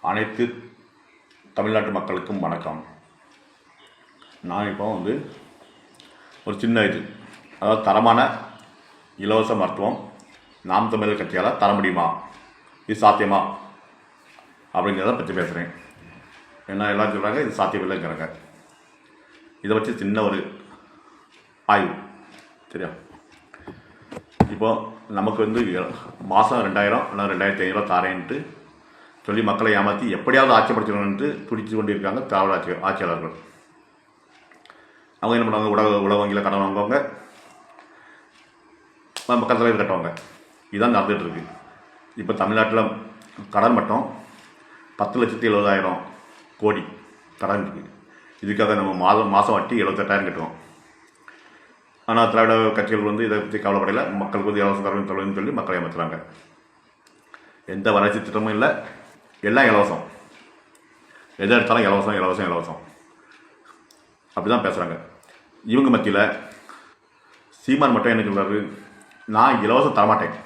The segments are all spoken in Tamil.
அனைத்து தமிழ்நாட்டு மக்களுக்கும் வணக்கம். நான் இப்போ ஒரு சின்ன அதாவது தரமான இலவச மருத்துவம் நாம் தமிழர் கட்சியால் தர முடியுமா, இது சாத்தியமா அப்படிங்கிறத பற்றி பேசுகிறேன். ஏன்னா எல்லோரும் சொல்கிறாங்க இது சாத்தியமில்லைங்கிறாங்க. இதை வச்சு சின்ன ஒரு ஆய்வு சரியா. இப்போது நமக்கு மாதம் 2000 இல்லை 2500 தாரேன்ட்டு சொல்லி மக்களை ஏமாற்றி எப்படியாவது ஆட்சிப்படுத்தணும்னு துடிச்சு கொண்டிருக்காங்க திராவிட ஆட்சியாளர்கள். அவங்க என்ன பண்ணுவாங்க, உலக வங்கியில் கடன் வாங்குவாங்க, மக்கள் தலைவர் கட்டுவாங்க. இதுதான் நடந்துகிட்டு இருக்கு. இப்போ தமிழ்நாட்டில் கடன் மட்டும் 10,70,000 கோடி கடன் இருக்குது. இதுக்காக நம்ம மாதம் வட்டி 78,000 கட்டுவோம். ஆனால் திராவிட கட்சிகள் இதை பற்றி கவலைப்படையில் மக்களுக்கு இலவச தரவின் தொழில்னு சொல்லி மக்களை ஏமாற்றுறாங்க. எந்த வளர்ச்சி திட்டமும் இல்லை, எல்லாம் இலவசம். எதை எடுத்தாலும் இலவசம் இலவசம் இலவசம் அப்படி தான் பேசுகிறாங்க. இவங்க மத்தியில் சீமான் மட்டும் என்ன சொல்கிறாரு, நான் இலவசம் தரமாட்டேன்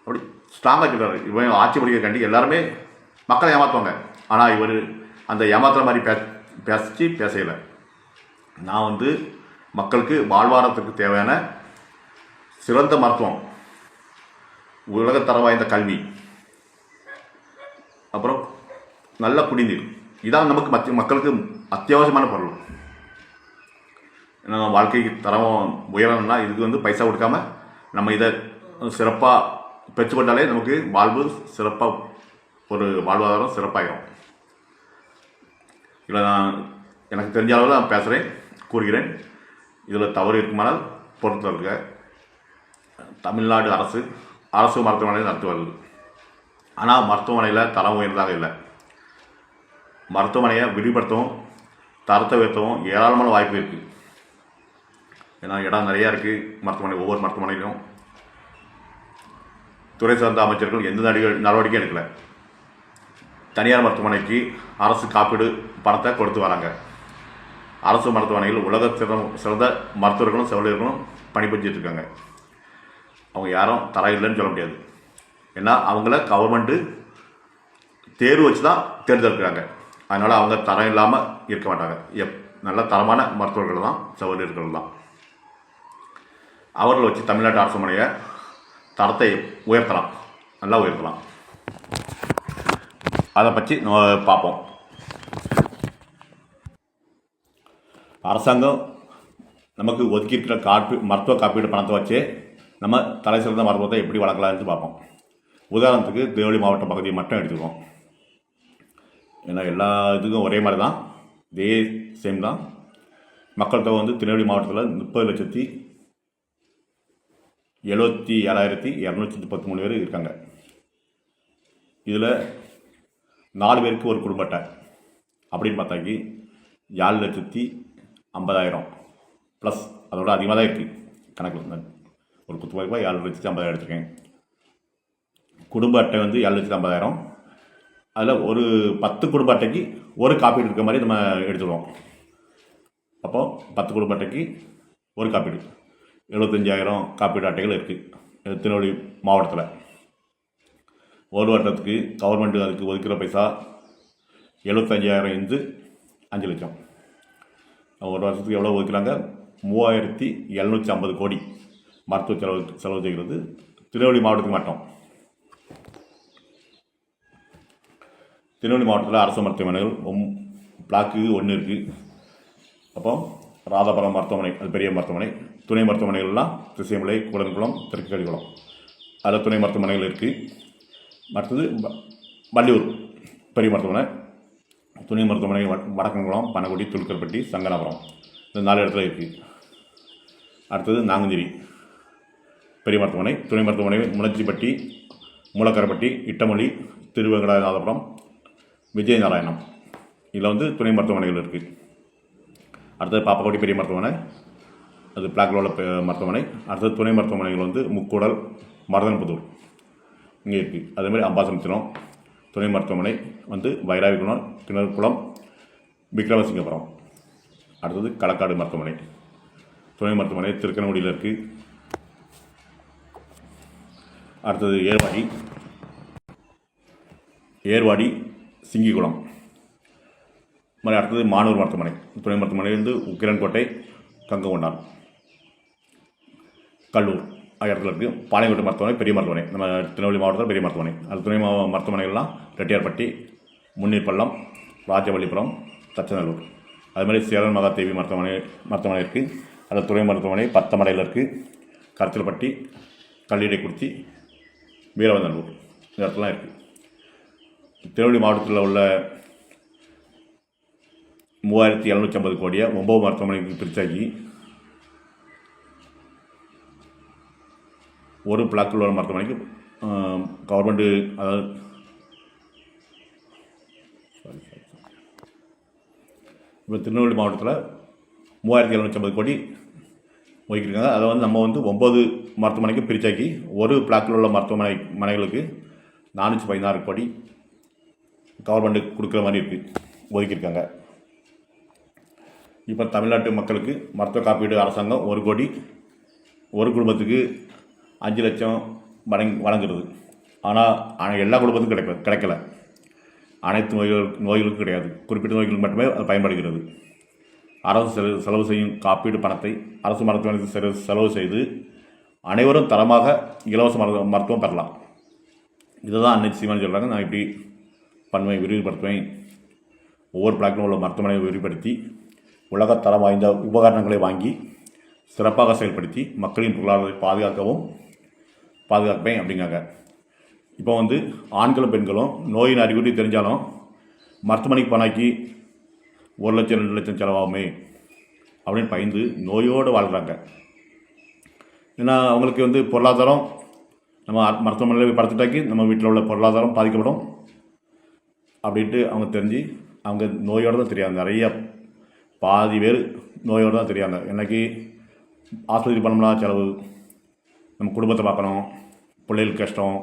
அப்படி ஸ்ட்ராங்காக சொல்கிறாரு. இவன் ஆட்சி பிடிக்கிறக்காண்டி எல்லாருமே மக்களை ஏமாற்றுவாங்க. ஆனால் இவர் அந்த ஏமாத்துற மாதிரி பேசலை. நான் மக்களுக்கு வாழ்வாதாரத்துக்கு தேவையான சிறந்த மருத்துவம், உலகத்தரம் வாய்ந்த கல்வி, அப்புறம் நல்ல குடிநீர், இதான் நமக்கு மக்களுக்கு அத்தியாவசியமான பொருள். ஏன்னா வாழ்க்கைக்கு தரம் உயரணும்னா இதுக்கு பைசா கொடுக்காம நம்ம இதை சிறப்பாக பெற்றுக்கொண்டாலே நமக்கு வாழ்வு சிறப்பாக, ஒரு வாழ்வாதாரம் சிறப்பாகிடும். இதில் நான் எனக்கு தெரிஞ்ச அளவில் நான் பேசுகிறேன், கூறுகிறேன். இதில் தவறு இருக்குமானால் பொறுத்து இருக்க. தமிழ்நாடு அரசு மருத்துவமனையில் நடத்தி வருது. ஆனால் மருத்துவமனையில் தரம் உயர்ந்ததாக இல்லை. மருத்துவமனையை விரிவுபடுத்தவும் தரத்தை உயர்த்தவும் ஏராளமான வாய்ப்பு இருக்குது. ஏன்னா இடம் நிறையா இருக்குது மருத்துவமனை. ஒவ்வொரு மருத்துவமனையிலும் துறை சார்ந்த அமைச்சர்கள் எந்த நடவடிக்கையும் எடுக்கலை. தனியார் மருத்துவமனைக்கு அரசு காப்பீடு பணத்தை கொடுத்து வராங்க. அரசு மருத்துவமனையில் உலக சிறந்த மருத்துவர்களும் செவிலியர்களும் பணிபுரிஞ்சிட்டு இருக்காங்க. அவங்க யாரும் தரம் இல்லைன்னு சொல்ல முடியாது. ஏன்னா அவங்கள கவர்மெண்ட்டு தேர்வு வச்சு தான் தேர்ந்தெடுக்கிறாங்க. அதனால் அவங்க தரம் இல்லாமல் இருக்க மாட்டாங்க. நல்ல தரமான மருத்துவர்கள் தான், செவிலியர்கள் தான். அவர்களை வச்சு தமிழ்நாட்டு அரசுமனையை தரத்தை உயர்த்தலாம், நல்லா உயர்த்தலாம். அதை பற்றி நம்ம பார்ப்போம். அரசாங்கம் நமக்கு ஒதுக்கியிருக்கிற மருத்துவ காப்பீடு பணத்தை வச்சு நம்ம தலை சிறந்த மருத்துவத்தை எப்படி வளர்க்கலாம்னு பார்ப்போம். உதாரணத்துக்கு திருநெல்வேலி மாவட்ட பகுதியை மட்டும் எடுத்துக்குவோம். ஏன்னா எல்லா இதுக்கும் ஒரே மாதிரி தான், இதே சேம் தான். மக்கள் தொகை திருநெல்வேலி மாவட்டத்தில் 30,77,233 பேர் இருக்காங்க. இதில் 4 பேருக்கு ஒரு குடும்ப அட்டை அப்படின்னு பார்த்தாக்கி 7,50,000 ப்ளஸ் அதோட அதிகமாக தான் இருக்குது கணக்கில். ஒரு குத்துவாய்ப்பாக 7,50,000 எடுத்துருக்கேன். குடும்ப அட்டை 7,50,000. அதில் ஒரு 10 குடும்ப அட்டைக்கு ஒரு காப்பீடு இருக்க மாதிரி நம்ம எடுத்துடுவோம். அப்போது 10 குடும்ப அட்டைக்கு ஒரு காப்பீடு 75,000 காப்பீடு அட்டைகள் இருக்குது திருநெல்வேலி மாவட்டத்தில். ஒரு வருடத்துக்கு கவர்மெண்ட்டு அதுக்கு ஒதுக்கிற பைசா 75,000 இருந்து 5 லட்சம். ஒரு வருஷத்துக்கு எவ்வளோ ஒதுக்குறாங்க, 3,750 கோடி மருத்துவ செலவு செய்கிறது திருநெல்வேலி மாவட்டத்துக்கு மட்டும். திருநெல்வேலி மாவட்டத்தில் அரசு மருத்துவமனைகள் பிளாக்கு 1 இருக்குது. அப்போ ராதாபுரம் மருத்துவமனை, அது பெரிய மருத்துவமனை. துணை மருத்துவமனைகள்லாம் திசைமலை, கூடன்குளம், திருக்கடிக்குளம், அதில் துணை மருத்துவமனைகள் இருக்குது. அடுத்தது வள்ளியூர் பெரிய மருத்துவமனை, துணை மருத்துவமனை வடக்கன்குளம், பனகுடி, துலுக்கல்பட்டி, சங்கனாபுரம், இந்த 4 இடத்துல இருக்குது. அடுத்தது நாங்குநேரி பெரிய மருத்துவமனை, துணை மருத்துவமனை முனச்சிப்பட்டி, மூலக்கரைப்பட்டி, இட்டமொழி, திருவேங்கடநாதபுரம், விஜயநாராயணம், இதில் துணை மருத்துவமனைகள் இருக்குது. அடுத்தது பாப்பாக்கோட்டி பெரிய மருத்துவமனை, அது பிளாக்கில் உள்ள மருத்துவமனை. அடுத்தது துணை மருத்துவமனைகள் முக்கூடல், மருதன்புதூர் இங்கே இருக்குது. அதேமாதிரி அம்பாசமுத்திரம் துணை மருத்துவமனை வைராவிக்குளம், கிணறுக்குளம், விக்ரமசிங்கபுரம். அடுத்தது களக்காடு மருத்துவமனை துணை மருத்துவமனை திருக்கனங்குடியில் இருக்குது. அடுத்தது ஏர்வாடி சிங்கிக்குளம். மாதிரி அடுத்தது மானூர் மருத்துவமனை, துணை மருத்துவமனையிலிருந்து உக்கிரன்கோட்டை, கங்ககொண்டான், கல்லூர் ஆகிய இடத்துல இருக்குது. பாளையங்கோட்டை மருத்துவமனை பெரிய மருத்துவமனை, நம்ம திருநெல்வேலி மாவட்டத்தில் பெரிய மருத்துவமனை. அது துணை மருத்துவமனைகள்லாம் ரெட்டியார்பட்டி, முன்னீர்பள்ளம், ராஜவல்லிபுரம், தச்சநல்லூர். அதுமாதிரி சேரன் மகாதேவி மருத்துவமனை இருக்குது. அதில் துணை மருத்துவமனை பத்தமடையில் இருக்குது. கருத்தில்பட்டி, கல்லிடைக்குறிச்சி, வீரவந்தனூர் இந்த இடத்துலாம் இருக்குது. திருநெல்வேலி மாவட்டத்தில் உள்ள 3750 கோடியை 9 மருத்துவமனைக்கு பிரிச்சாக்கி ஒரு பிளாக்கில் உள்ள மருத்துவமனைக்கு கவர்மெண்ட்டு, அதாவது இப்போ திருநெல்வேலி மாவட்டத்தில் 3750 கோடி ஒதுக்கியிருக்காங்க. அதை நம்ம 9 மருத்துவமனைக்கு பிரிச்சாக்கி ஒரு பிளாக்கில் உள்ள மருத்துவமனைகளுக்கு 416 கோடி கவர்மெண்ட்டுக்கு கொடுக்குற மாதிரி இருக்குது, ஒதுக்கியிருக்காங்க. இப்போ தமிழ்நாட்டு மக்களுக்கு மருத்துவ காப்பீடு அரசாங்கம் 1 கோடி ஒரு குடும்பத்துக்கு 5 லட்சம் வழங்குறது. ஆனால் எல்லா குடும்பத்துக்கும் கிடைக்கல. அனைத்து நோய்களுக்கும் கிடையாது, குறிப்பிட்ட நோய்களுக்கு மட்டுமே அது பயன்படுகிறது. அரசு செலவு செய்யும் காப்பீடு பணத்தை அரசு மருத்துவமனைக்கு செலவு செய்து அனைவரும் தரமாக இலவச மருத்துவம் பெறலாம். இதை தான் அன்னை சீமான் சொல்கிறாங்க. நான் இப்படி பண்ணுவேன், விரிவுபடுத்துவேன். ஒவ்வொரு பிளாக்கிலும் உள்ள மருத்துவமனையை விரிவுபடுத்தி உலகத்தரம் வாய்ந்த உபகரணங்களை வாங்கி சிறப்பாக செயல்படுத்தி மக்களின் பொருளாதாரத்தை பாதுகாப்பேன் அப்படிங்காங்க. இப்போ ஆண்களும் பெண்களும் நோயின் அறிகுறி தெரிஞ்சாலும் மருத்துவமனைக்கு போனாக்கி 1 லட்சம் 2 லட்சம் செலவாகுமே அப்படின்னு பயந்து நோயோடு வாழ்கிறாங்க. ஏன்னா அவங்களுக்கு பொருளாதாரம், நம்ம மருத்துவமனையில் படுத்துட்டாக்கி நம்ம வீட்டில் உள்ள பொருளாதாரம் பாதிக்கப்படும் அப்படின்ட்டு அவங்க தெரிஞ்சு அவங்க நோயோடு தான் தெரியாங்க. நிறைய பாதி பேர் நோயோடு தான் தெரியாங்க. எனக்கு ஆஸ்பத்திரி பண்ணோம்னா செலவு, நம்ம குடும்பத்தை பார்க்கணும், பிள்ளைகளுக்கு கஷ்டம்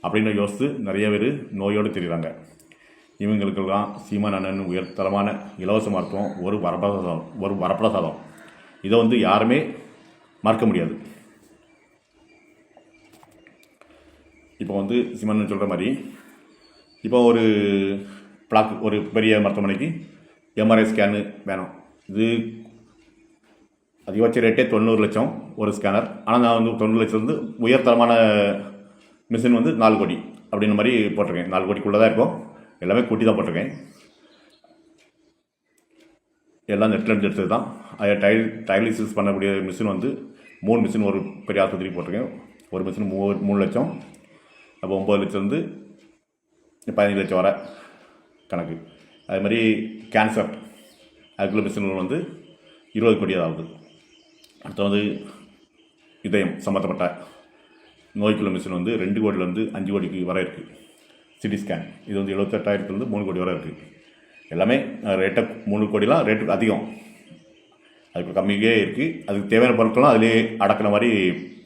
அப்படின்னு யோசித்து நிறைய பேர் நோயோடு தெரியுறாங்க. இவங்களுக்கெல்லாம் சீமான் அண்ணன் உயர்தரமான இலவச மருத்துவம் ஒரு வரப்பிரசாதம். இதை யாருமே மறுக்க முடியாது. இப்போ சீமான் சொல்கிற மாதிரி இப்போ ஒரு பிளாக் ஒரு பெரிய மருத்துவமனைக்கு எம்ஆர்ஐ ஸ்கேனு வேணும். இது அதிகபட்ச ரேட்டே 90 லட்சம் ஒரு ஸ்கேனர். ஆனால் நான் 90 லட்சம் உயர்தரமான மிஷின் 4 கோடி அப்படின்ற மாதிரி போட்டிருக்கேன். 4 கோடிக்குள்ளே தான் இருக்கும், எல்லாமே கூட்டி தான் போட்டிருக்கேன். எல்லாம் நெட்லேருந்து எடுத்தது தான். அதை டயலிசிஸ் பண்ணக்கூடிய மிஷின் 3 மிஷின் ஒரு பெரிய ஆஸ்பத்திரிக்கு போட்டிருக்கேன். ஒரு மிஷின் 3 லட்சம், அப்போ 9 லட்சம் 15 லட்சம் வர கணக்கு. அது மாதிரி கேன்சர் அதுக்குள்ள மிஷின் 20 கோடி ஆகுது. அடுத்து இதயம் சம்மந்தப்பட்ட நோய்க்குள்ள மிஷின் 2 கோடியிலேருந்து 5 கோடிக்கு வர இருக்குது. சிடி ஸ்கேன் இது 78,000 3 கோடி வரை இருக்குது. எல்லாமே ரேட்டை 3 கோடிலாம் ரேட்டு அதிகம், அதுக்கு கம்மியே இருக்குது. அதுக்கு தேவையான பொருட்கள்லாம் அதிலே அடக்கின மாதிரி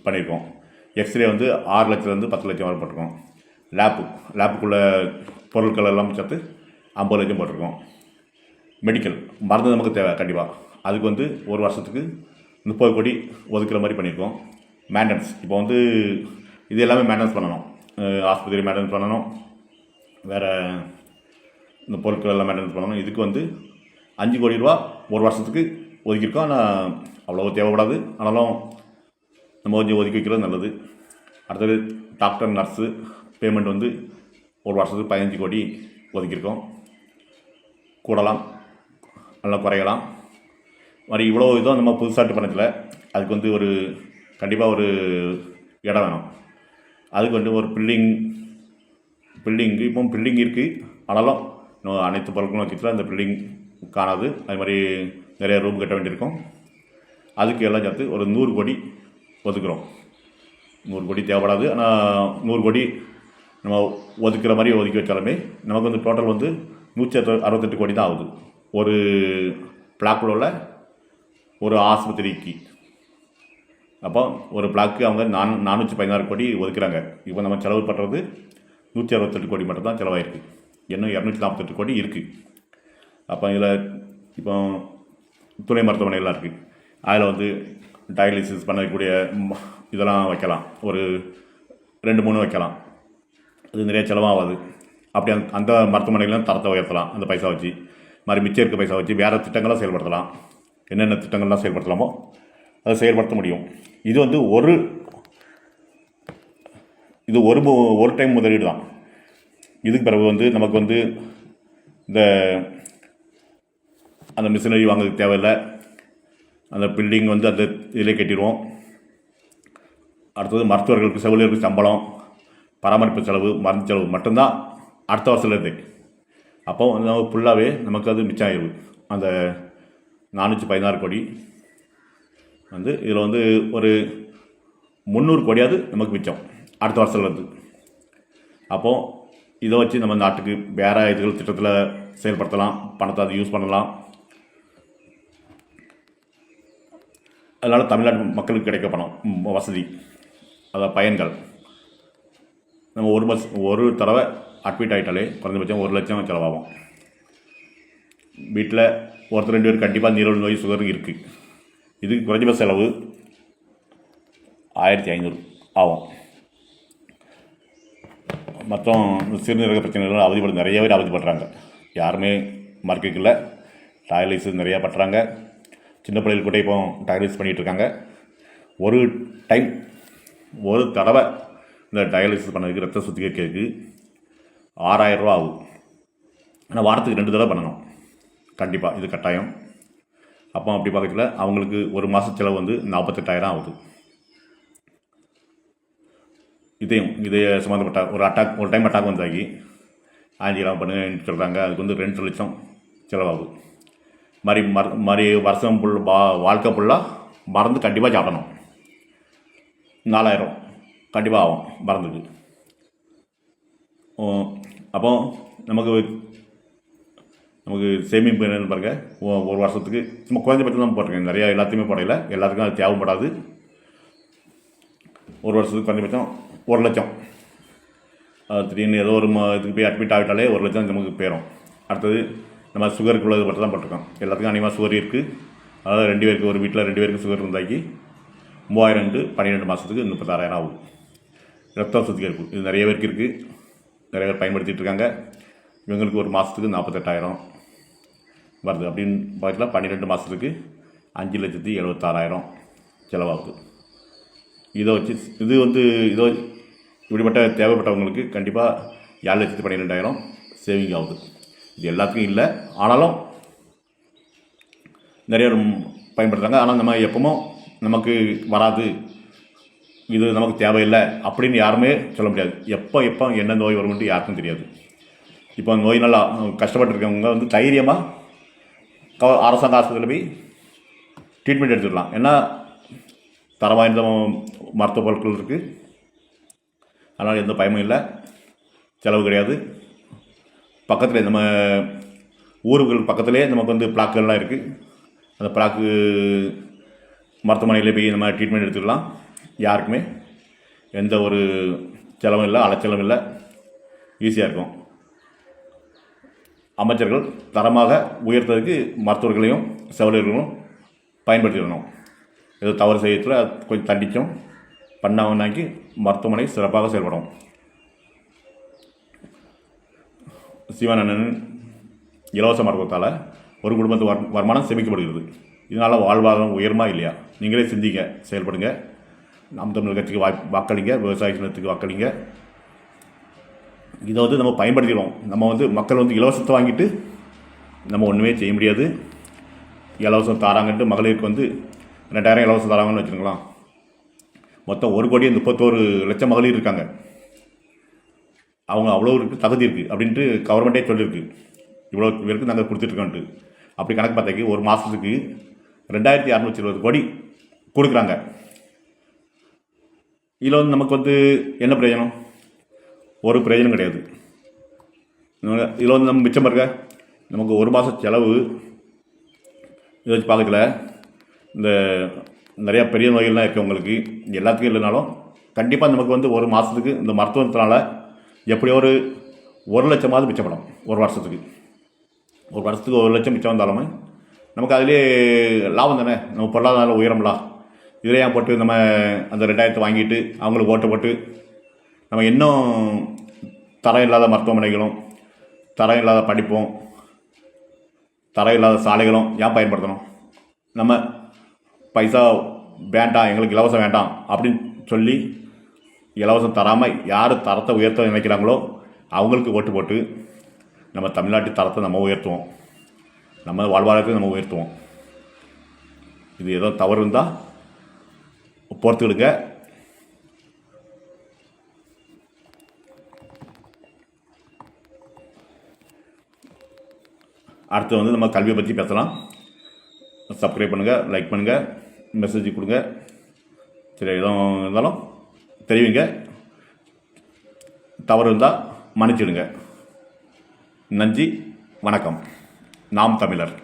பண்ணியிருக்கோம். எக்ஸ்ரே 6 லட்சத்துலேருந்து 10 லட்சம் வரை போட்டிருக்கோம். லேப்புக்குள்ள பொருட்கள் எல்லாம் சேர்த்து 50 லட்சம் போட்டிருக்கோம். மெடிக்கல் மருந்து நமக்கு தேவை கண்டிப்பாக, அதுக்கு ஒரு வருஷத்துக்கு 30 கோடி ஒதுக்குற மாதிரி பண்ணியிருக்கோம். மெயின்டெனன்ஸ் இப்போ இது எல்லாமே மெயின்டெனன்ஸ் பண்ணணும், ஆஸ்பத்திரி மெயின்டெனன்ஸ் பண்ணணும், வேறு இந்த பொருட்கள் எல்லாம் மெயின்டெனன்ஸ் பண்ணணும். இதுக்கு 5 கோடி ரூபா ஒரு வருஷத்துக்கு ஒதுக்கியிருக்கோம். ஆனால் அவ்வளோ தேவைப்படாது, ஆனாலும் நம்ம கொஞ்சம் ஒதுக்கி வைக்கிறது நல்லது. அடுத்தது டாக்டர் நர்ஸு பேமெண்ட் ஒரு வருஷத்துக்கு 15 கோடி ஒதுக்கியிருக்கோம். கூடலாம் நல்லா குறையலாம். மாதிரி இவ்வளோ இதுவும் நம்ம புதுசாட்டு பண்ணதில்லை. அதுக்கு ஒரு கண்டிப்பாக ஒரு இடம் வேணும். அதுக்கு ஒரு பில்டிங்கு இப்போ பில்டிங் இருக்குது, ஆனாலும் இன்னும் அனைத்து பொருட்களும் வச்சுட்டு அந்த பில்டிங் காணாது. அது மாதிரி நிறைய ரூம் கட்ட வேண்டியிருக்கும். அதுக்கு எல்லாம் சேர்த்து ஒரு 100 கோடி ஒதுக்குறோம். 100 கோடி தேவைப்படாது, ஆனால் 100 கோடி நம்ம ஒதுக்குற மாதிரி ஒதுக்கி வச்சாலுமே நமக்கு டோட்டல் 168 கோடி தான் ஆகுது ஒரு பிளாக்கில் உள்ள ஒரு ஆஸ்பத்திரிக்கு. அப்போ ஒரு பிளாக்கு அவங்க 416 கோடி ஒதுக்குறாங்க. இப்போ நம்ம செலவு பண்ணுறது 168 கோடி மட்டும் தான் செலவாயிருக்கு. இன்னும் 248 கோடி இருக்குது. அப்போ இதில் இப்போ துணை மருத்துவமனைகள்லாம் இருக்குது. அதில் டயாலிசிஸ் பண்ணக்கூடிய இதெல்லாம் வைக்கலாம், ஒரு 2-3 வைக்கலாம். அது நிறைய செலவாகாது. அப்படி அந்த மருத்துவமனையிலும் தரத்தை உயர்த்தலாம் அந்த பைசா வச்சு. மாதிரி மிச்சம் இருக்க பைசா வச்சு வேறு திட்டங்களாக செயல்படுத்தலாம். என்னென்ன திட்டங்கள்லாம் செயல்படுத்தலாமோ அதை செயல்படுத்த முடியும். இது வந்து ஒரு டைம் முதலீடு தான். இதுக்கு பிறகு வந்து நமக்கு வந்து இந்த அந்த மிஷினரி வாங்குறதுக்கு தேவையில்லை. அந்த பில்டிங் வந்து அந்த இதிலே கட்டிடுவோம். அடுத்தது மருத்துவர்களுக்கு செவிலியர்களுக்கு சம்பளம், பராமரிப்பு செலவு, மருந்து செலவு மட்டும்தான் அடுத்த வருஷத்துலேருந்து. அப்போ நம்ம ஃபுல்லாகவே நமக்கு அது மிச்சம் ஆயிடுது. அந்த 416 கோடி வந்து இதில் வந்து ஒரு 300 கோடியாவது நமக்கு மிச்சம் அடுத்த வருஷத்துலேருந்து. அப்போது இதை வச்சு நம்ம நாட்டுக்கு வேறு இதுகள் திட்டத்தில் செயல்படுத்தலாம். பணத்தை அதை யூஸ் பண்ணலாம். அதனால் தமிழ்நாட்டு மக்களுக்கு கிடைக்க பணம் வசதி, அதாவது பயன்கள். நம்ம ஒரு தடவை அட்மிட் ஆகிட்டாலே குறைஞ்சபட்சம் 1 லட்சம் செலவாகும். வீட்டில் ஒருத்தர் 2 பேர் கண்டிப்பாக நீரிழிவு நோய் சுகர் இருக்குது. இதுக்கு குறைஞ்சபட்ச செலவு 1500 ஆகும். மொத்தம் சிறுநீரக பிரச்சனைகள் அவதிப்படும் நிறைய பேர் அவதிப்படுறாங்க. யாருமே மறுக்கல. டயாலிசிஸ் நிறையா பண்ணுறாங்க. சின்ன பிள்ளைகள் கூட இப்போ டயாலிசிஸ் பண்ணிகிட்ருக்காங்க. ஒரு தடவை இந்த டயாலிசிஸ் பண்ணதுக்கு ரத்த சுத்திகரிக்கிறதுக்கு 6000 ரூபா ஆகும். ஆனால் வாரத்துக்கு 2 தடவை பண்ணணும் கண்டிப்பாக, இது கட்டாயம். அப்போ அப்படி பார்க்கல அவங்களுக்கு ஒரு மாத செலவு வந்து 48,000 ஆகுது. இதே சம்மந்தப்பட்ட ஒரு டைம் அட்டாக் வந்தாக்கி ஆஞ்சிலாம் பண்ணுன்னு சொல்கிறாங்க. அதுக்கு வந்து 2 லட்சம் செலவாகுது. மாதிரி வருஷம் வாழ்க்கை ஃபுல்லாக மருந்து கண்டிப்பாக சாப்பிடணும். 4000 கண்டிப்பாக ஆகும் மருந்துக்கு. அப்போ நமக்கு சேமிப்பு என்னென்னு பாருங்கள். ஒரு வருஷத்துக்கு சும்மா குறைஞ்சபட்சம் தான் போட்டிருக்கேன். நிறையா எல்லாத்தையுமே போடையில, எல்லாத்துக்கும் அது தேவைப்படாது. ஒரு வருஷத்துக்கு குறைஞ்சபட்சம் 1 லட்சம். திடீர்னு ஏதோ ஒரு இதுக்கு போய் அட்மிட் ஆகிட்டாலே 1 லட்சம் நமக்கு போயிடும். அடுத்தது நம்ம சுகருக்கு உள்ளது மட்டும் தான் போட்டிருக்கோம். எல்லாத்துக்கும் அதிகமாக சுகர் இருக்குது. அதாவது 2 பேருக்கு, ஒரு வீட்டில் 2 பேருக்கு சுகர் இருந்தாக்கி 3000 12 மாதத்துக்கு 36,000 ஆகும். ரத்த சுத்திகரிப்பு இது நிறைய பேருக்கு இருக்குது. நிறைய பேர் பயன்படுத்திகிட்டு இருக்காங்க. இவங்களுக்கு ஒரு மாதத்துக்கு 48,000 வருது. அப்படின்னு பார்க்கலாம் 12 மாதத்துக்கு 5,76,000 செலவாகுது. இதோ இப்படிப்பட்ட தேவைப்பட்டவங்களுக்கு கண்டிப்பாக 7,12,000 சேவிங் ஆகுது. இது எல்லாத்துக்கும் இல்லை, ஆனாலும் நிறைய பயன்படுத்துகிறாங்க. ஆனால் நம்ம எப்பவும் நமக்கு வராது, இது நமக்கு தேவையில்லை அப்படின்னு யாருமே சொல்ல முடியாது. எப்போ என்ன நோய் வரும்னு யாருக்கும் தெரியாது. இப்போ நோய் நல்லா கஷ்டப்பட்டுருக்கவங்க வந்து தைரியமாக அரசாங்க ஆஸ்பத்திரியில் போய் ட்ரீட்மெண்ட் எடுத்துக்கலாம். ஏன்னா தரம் வாய்ந்த மருத்துவ பொருட்கள் இருக்குது. அதனால் எந்த பயமும் இல்லை, செலவு கிடையாது. பக்கத்தில் நம்ம ஊர்கள் பக்கத்துலேயே நமக்கு வந்து பிளாக்குகள்லாம் இருக்குது. அந்த பிளாக்கு மருத்துவமனையில் போய் நம்ம ட்ரீட்மெண்ட் எடுத்துக்கலாம். யாருக்குமே எந்த ஒரு செலவும் இல்லை, அலைச்சலும் இல்லை, ஈஸியாக இருக்கும். அமைச்சர்கள் தரமாக உயர்த்ததுக்கு மருத்துவர்களையும் செவிலியர்களும் பயன்படுத்திடணும். ஏதோ தவறு செய்யறதுல கொஞ்சம் தண்டிச்சும் பண்ணாங்கன்னாக்கி மருத்துவமனை சிறப்பாக செயல்படும். சிவனண்ணன் இலவச மருத்துவத்தால் ஒரு குடும்பத்து வருமானம் சேமிக்கப்படுகிறது. இதனால் வாழ்வாதாரம் உயர்மா இல்லையா? நீங்களே சிந்திங்க, செயல்படுங்க. நாம் தமிழர் கட்சிக்கு வாக்களிங்க, விவசாய சின்னத்துக்கு வாக்களிங்க. இதை வந்து நம்ம பயன்படுத்திடுவோம். நம்ம வந்து மக்கள் வந்து இலவசத்தை வாங்கிட்டு நம்ம ஒன்றுமே செய்ய முடியாது. இலவசம் தாராங்கன்ட்டு மகளிருக்கு வந்து 2000 இலவசம் தராங்கன்னு வச்சுருக்கலாம். மொத்தம் 1,31,00,000 மகளிர் இருக்காங்க. அவங்க அவ்வளோ இருக்குது, தகுதி இருக்குது அப்படின்ட்டு கவர்மெண்ட்டே சொல்லியிருக்கு. இவ்வளோ பேருக்கு நாங்கள் கொடுத்துட்ருக்கோன்ட்டு. அப்படி கணக்கு பார்த்தாக்கி ஒரு மாதத்துக்கு 2,620 கோடி கொடுக்குறாங்க. இதில் வந்து நமக்கு வந்து என்ன பிரயோஜனம்? ஒரு பிரயோஜனம் கிடையாது. இதில் வந்து நம்ம மிச்சம் இருக்க நமக்கு ஒரு மாதம் செலவு இதை வச்சு பார்க்கல. இந்த நிறையா பெரிய நோய்கள்லாம் இருக்கவங்களுக்கு எல்லாத்துக்கும் இல்லைனாலும் கண்டிப்பாக நமக்கு வந்து ஒரு மாதத்துக்கு இந்த மருத்துவத்தினால எப்படியோ ஒரு 1 லட்சமாவது மிச்சப்படும். ஒரு வருஷத்துக்கு 1 லட்சம் மிச்சம் வந்தாலுமே நமக்கு அதிலே லாபம் தானே. நம்ம பொருளாதாரம் உயரம்லாம் இதில் ஏன் போட்டு நம்ம அந்த 2000 வாங்கிட்டு அவங்களுக்கு ஓட்டு போட்டு நம்ம இன்னும் தரம் இல்லாத மருத்துவமனைகளும் தரம் இல்லாத படிப்பும் தரம் இல்லாத சாலைகளும் ஏன் பயன்படுத்தணும்? நம்ம பைசா வேண்டாம், எங்களுக்கு இலவசம் வேண்டாம் அப்படின்னு சொல்லி இலவசம் தராமல் யார் தரத்தை உயர்த்த நினைக்கிறாங்களோ அவங்களுக்கு ஓட்டு போட்டு நம்ம தமிழ்நாட்டு தரத்தை நம்ம உயர்த்துவோம், நம்ம வாழ்வாதாரத்தை நம்ம உயர்த்துவோம். இது ஏதோ தவறு இருந்தால் பொறுத்துக்கிடுங்க. அடுத்து வந்து நம்ம கல்வியை பற்றி பேசலாம். சப்ஸ்கிரைப் பண்ணுங்கள், லைக் பண்ணுங்கள், மெசேஜ் கொடுங்க. சரி, எதுவும் இருந்தாலும் தெரிவிங்க. தவறு இருந்தால் மன்னிச்சிடுங்க. நன்றி, வணக்கம். நாம் தமிழர்.